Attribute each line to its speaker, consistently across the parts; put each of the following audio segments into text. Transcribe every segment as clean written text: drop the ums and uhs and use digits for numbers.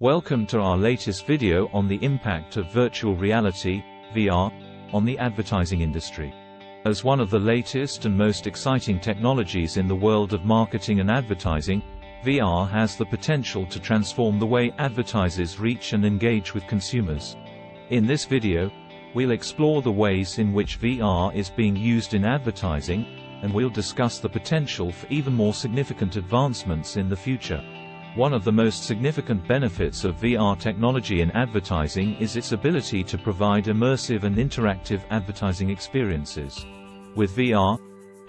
Speaker 1: Welcome to our latest video on the impact of virtual reality, VR, on the advertising industry. As one of the latest and most exciting technologies in the world of marketing and advertising, VR has the potential to transform the way advertisers reach and engage with consumers. In this video, we'll explore the ways in which VR is being used in advertising, and we'll discuss the potential for even more significant advancements in the future. One of the most significant benefits of VR technology in advertising is its ability to provide immersive and interactive advertising experiences. With VR,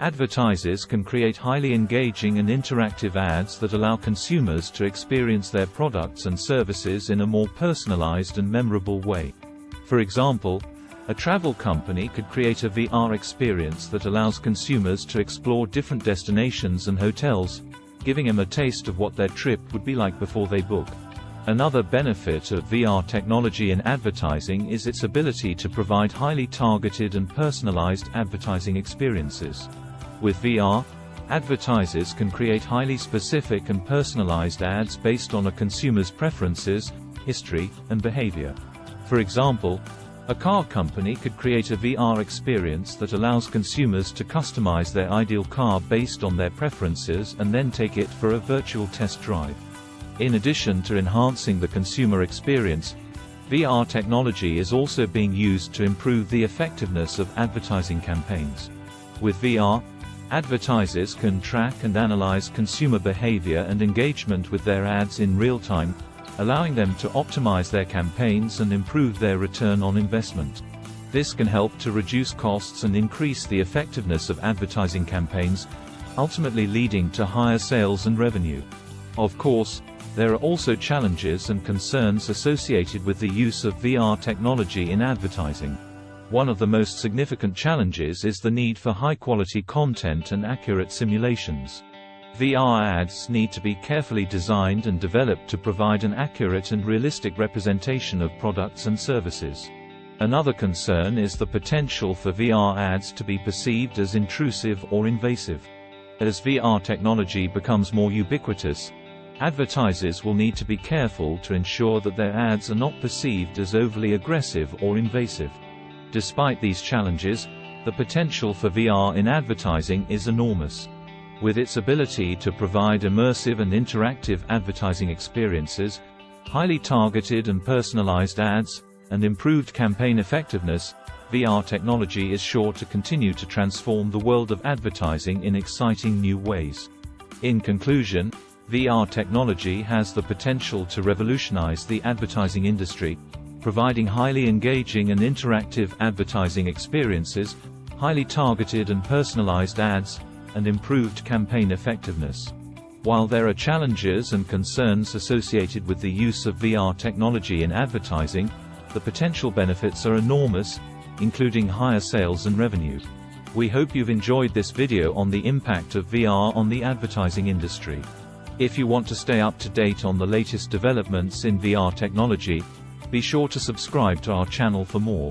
Speaker 1: advertisers can create highly engaging and interactive ads that allow consumers to experience their products and services in a more personalized and memorable way. For example, a travel company could create a VR experience that allows consumers to explore different destinations and hotels, giving them a taste of what their trip would be like before they book. Another benefit of VR technology in advertising is its ability to provide highly targeted and personalized advertising experiences. With VR, advertisers can create highly specific and personalized ads based on a consumer's preferences, history, and behavior. For example, a car company could create a VR experience that allows consumers to customize their ideal car based on their preferences and then take it for a virtual test drive. In addition to enhancing the consumer experience, VR technology is also being used to improve the effectiveness of advertising campaigns. With VR, advertisers can track and analyze consumer behavior and engagement with their ads in real time, allowing them to optimize their campaigns and improve their return on investment. This can help to reduce costs and increase the effectiveness of advertising campaigns, ultimately leading to higher sales and revenue. Of course, there are also challenges and concerns associated with the use of VR technology in advertising. One of the most significant challenges is the need for high-quality content and accurate simulations. VR ads need to be carefully designed and developed to provide an accurate and realistic representation of products and services. Another concern is the potential for VR ads to be perceived as intrusive or invasive. As VR technology becomes more ubiquitous, advertisers will need to be careful to ensure that their ads are not perceived as overly aggressive or invasive. Despite these challenges, the potential for VR in advertising is enormous. With its ability to provide immersive and interactive advertising experiences, highly targeted and personalized ads, and improved campaign effectiveness, VR technology is sure to continue to transform the world of advertising in exciting new ways. In conclusion, VR technology has the potential to revolutionize the advertising industry, providing highly engaging and interactive advertising experiences, highly targeted and personalized ads, and improved campaign effectiveness. While there are challenges and concerns associated with the use of VR technology in advertising, the potential benefits are enormous, including higher sales and revenue. We hope you've enjoyed this video on the impact of VR on the advertising industry. If you want to stay up to date on the latest developments in VR technology, be sure to subscribe to our channel for more.